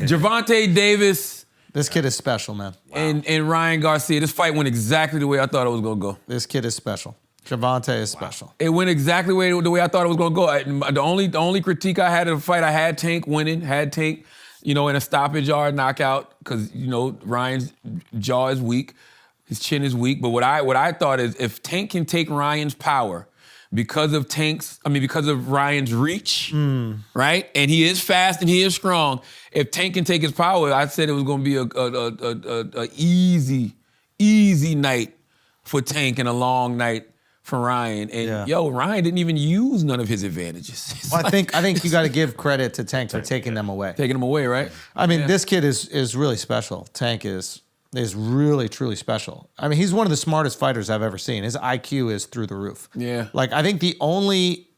Gervonta Davis. This kid is special, man. Wow. And Ryan Garcia. This fight went exactly the way I thought it was going to go. This kid is special. Gervonta is special. It went exactly the way I thought it was going to go. The only critique I had of the fight, I had Tank winning, in a stoppage yard knockout, because, Ryan's jaw is weak, his chin is weak. But what I thought is, if Tank can take Ryan's power because of Ryan's reach, right? And he is fast and he is strong. If Tank can take his power, I said it was going to be a easy night for Tank and a long night for Ryan. And Ryan didn't even use none of his advantages. Well, I think you got to give credit to Tank for taking them away. Taking them away, right? I mean, this kid is really special. Tank is really, truly special. I mean, he's one of the smartest fighters I've ever seen. His IQ is through the roof. Yeah. Like, I think the only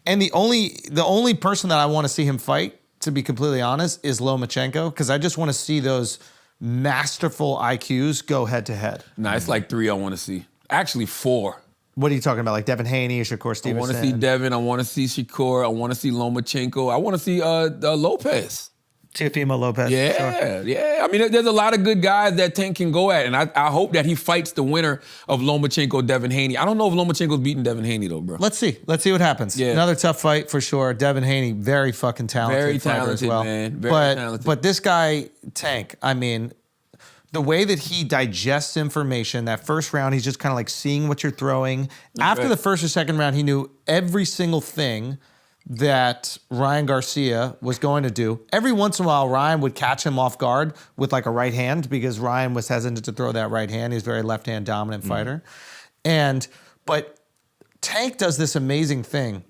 person that I want to see him fight, to be completely honest, is Lomachenko, because I just want to see those masterful IQs go head to head. Nah, it's like 3 I want to see. Actually 4. What are you talking about? Like Devin Haney or Shakur Stevenson? I want to see Devin. I want to see Shakur. I want to see Lomachenko. I want to see Lopez. Teofimo Lopez. Yeah, yeah. I mean, there's a lot of good guys that Tank can go at, and I hope that he fights the winner of Lomachenko, Devin Haney. I don't know if Lomachenko's beating Devin Haney, though, bro. Let's see. Let's see what happens. Yeah. Another tough fight for sure. Devin Haney, very fucking talented. Very fighter talented, as well. man. Very talented. But this guy, Tank, I mean, the way that he digests information, that first round, he's just kind of like seeing what you're throwing. After the first or second round, he knew every single thing that Ryan Garcia was going to do. Every once in a while, Ryan would catch him off guard with like a right hand, because Ryan was hesitant to throw that right hand. He's a very left-hand dominant fighter. But Tank does this amazing thing.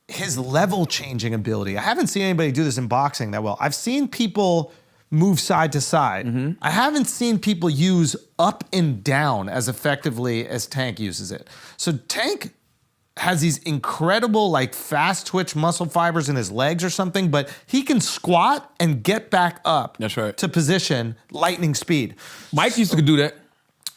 His level-changing ability. I haven't seen anybody do this in boxing that well. I've seen people move side to side. I haven't seen people use up and down as effectively as Tank uses it. So Tank has these incredible, like, fast twitch muscle fibers in his legs or something, but he can squat and get back up. That's right. To position lightning speed. Mike used to do that.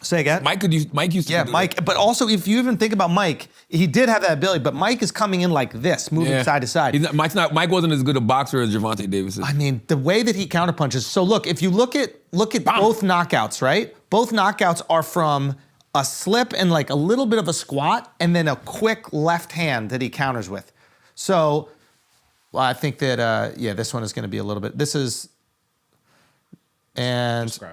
Say again? Mike used to do Mike. that. But also, if you even think about Mike, he did have that ability, but Mike is coming in like this, moving side to side. Mike wasn't as good a boxer as Gervonta Davis is. I mean, the way that he counterpunches. So look, if you look at both knockouts, right? Both knockouts are from a slip and like a little bit of a squat, and then a quick left hand that he counters with. So, well, I think that, this one is going to be a little bit. Describe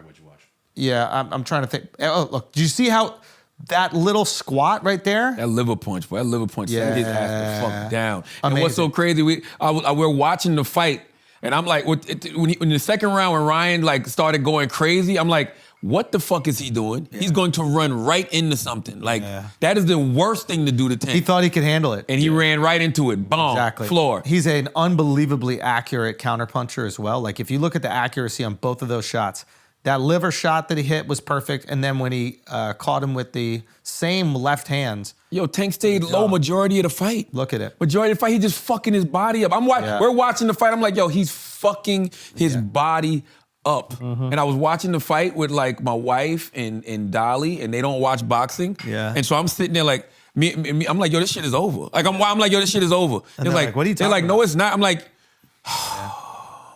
what you watch. Yeah, I'm trying to think. Oh, look, do you see how that little squat right there? That liver punch, boy. That liver punch sent his ass the fuck down. Amazing. And what's so crazy, we're watching the fight, and I'm like, when the second round, when Ryan like started going crazy, I'm like, what the fuck is he doing? Yeah. He's going to run right into something. Like, that is the worst thing to do to Tank. He thought he could handle it. And he ran right into it. Boom. Exactly. Floor. He's an unbelievably accurate counterpuncher as well. Like, if you look at the accuracy on both of those shots, that liver shot that he hit was perfect. And then when he caught him with the same left hand. Yo, Tank stayed low majority of the fight. Look at it. Majority of the fight, he just fucking his body up. We're watching the fight. I'm like, yo, he's fucking his body up. And I was watching the fight with like my wife and Dolly, and they don't watch boxing. Yeah. And so I'm sitting there like, I'm like, yo, this shit is over. Like I'm like, yo, this shit is over. And they're like, what are you talking about? They're like, no, it's not. I'm like,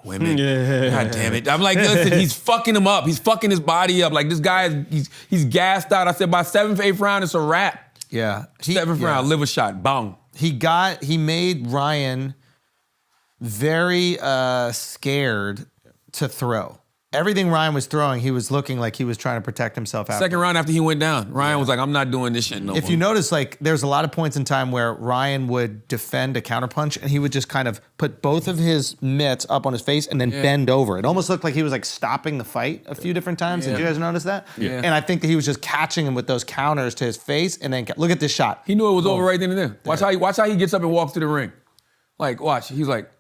women. God damn it. I'm like, listen, he's fucking him up. He's fucking his body up. Like this guy, he's gassed out. I said by 7th, 8th round, it's a wrap. Yeah. 7th round, liver shot, bang. He made Ryan very scared to throw. Everything Ryan was throwing, he was looking like he was trying to protect himself after. Second round after he went down, Ryan was like, I'm not doing this shit no more. If you notice, like, there's a lot of points in time where Ryan would defend a counterpunch, and he would just kind of put both of his mitts up on his face and then bend over. It almost looked like he was like stopping the fight a few different times. Did you guys notice that? Yeah. And I think that he was just catching him with those counters to his face, and then look at this shot. He knew it was over right then and there. Watch how he gets up and walks to the ring. Like, watch. He's like,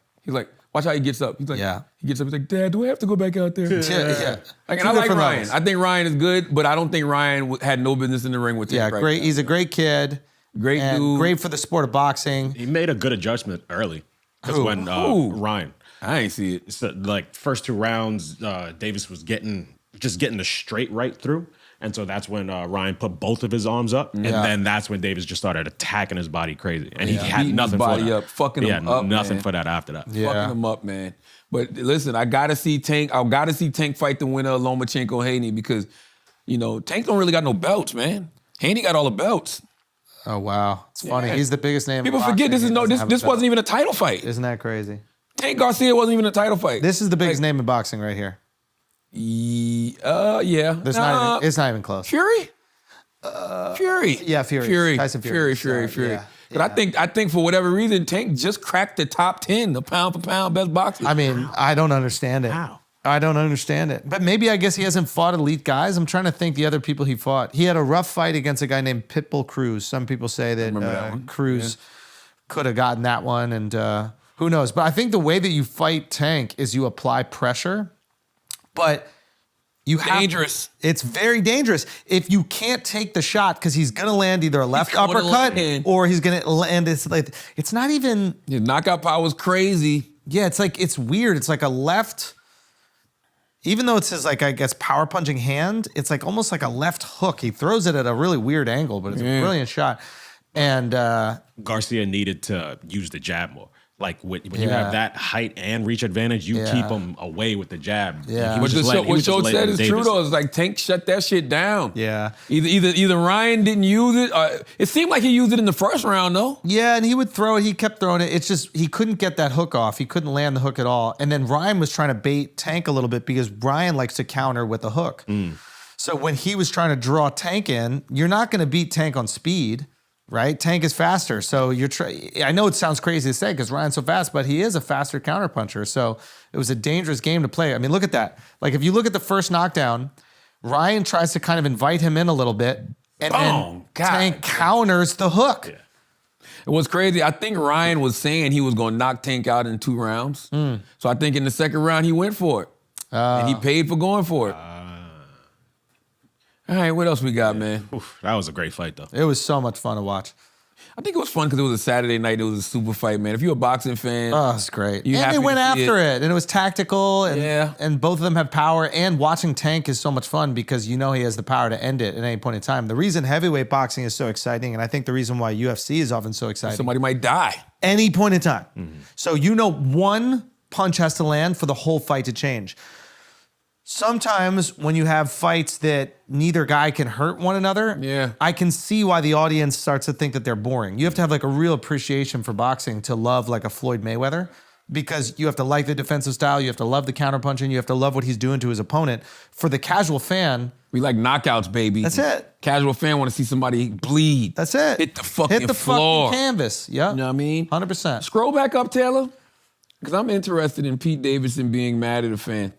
watch how he gets up. He's like, he gets up. He's like, Dad, do I have to go back out there? Like, and I like Ryan. Levels. I think Ryan is good, but I don't think Ryan had no business in the ring with him. Yeah, great. Now. He's a great kid. Great dude. Great for the sport of boxing. He made a good adjustment early. Because when Ryan, I ain't see it. So, like first 2 rounds, Davis was getting the straight right through. And so that's when Ryan put both of his arms up, and then that's when Davis just started attacking his body crazy, and he had nothing his body for that. up, fucking him up, nothing man. for that after that. Fucking him up, man. But listen, I gotta see Tank fight the winner of Lomachenko-Haney because, Tank don't really got no belts, man. Haney got all the belts. Oh wow, it's funny. Yeah. He's the biggest name. People in forget boxing. this wasn't even a title fight. Isn't that crazy? Tank Garcia wasn't even a title fight. This is the biggest name in boxing right here. Yeah. It's not even close. Fury? Fury. Yeah, Fury. Tyson Fury. Fury. Yeah. But I think for whatever reason, Tank just cracked the top 10, the pound for pound best boxer. I mean, I don't understand it. How? I don't understand it. But maybe I guess he hasn't fought elite guys. I'm trying to think the other people he fought. He had a rough fight against a guy named Pitbull Cruz. Some people say that Cruz could have gotten that one, and who knows. But I think the way that you fight Tank is you apply pressure, but you have dangerous. It's very dangerous. If you can't take the shot because he's going to land either a left gonna uppercut land. or he's going to land. It's not even. His knockout power was crazy. Yeah, it's weird. It's like a left. Even though it's his, I guess, power punching hand, it's almost like a left hook. He throws it at a really weird angle, but it's a brilliant shot. And Garcia needed to use the jab more. Like when you have that height and reach advantage, you keep him away with the jab. Yeah. He was What Schulz said is Davis. true though. It's like Tank shut that shit down. yeah. Either Ryan didn't use it. It seemed like he used it in the first round though. Yeah, and he would throw it. He kept throwing it. It's just he couldn't get that hook off. He couldn't land the hook at all. And then Ryan was trying to bait Tank a little bit because Ryan likes to counter with a hook. So when he was trying to draw Tank in, you're not going to beat Tank on speed. Right? Tank is faster. So I know it sounds crazy to say because Ryan's so fast, but he is a faster counterpuncher. So it was a dangerous game to play. I mean, look at that. Like if you look at the first knockdown, Ryan tries to kind of invite him in a little bit and then Tank counters the hook. Yeah. It was crazy. I think Ryan was saying he was going to knock Tank out in 2 rounds. So I think in the second round he went for it. And he paid for going for it. All right, what else we got, man? Oof, that was a great fight, though. It was so much fun to watch. I think it was fun because it was a Saturday night. It was a super fight, man. If you're a boxing fan, Oh, it's great. You And happy they went to see after it. And it was tactical. And, Yeah. and both of them have power. And watching Tank is so much fun because you know he has the power to end it at any point in time. The reason heavyweight boxing is so exciting, and I think the reason why UFC is often so exciting, somebody might die. any point in time. So you know one punch has to land for the whole fight to change. Sometimes when you have fights that neither guy can hurt one another, I can see why the audience starts to think that they're boring. You have to have a real appreciation for boxing to love a Floyd Mayweather because you have to like the defensive style, you have to love the counterpunching, you have to love what he's doing to his opponent. For the casual fan, We like knockouts, baby. That's it. Casual fan want to see somebody bleed. that's it. Hit the fucking Hit the floor. fucking canvas. Yep. You know what I mean? 100%. Scroll back up, Taylor, because I'm interested in Pete Davidson being mad at a fan.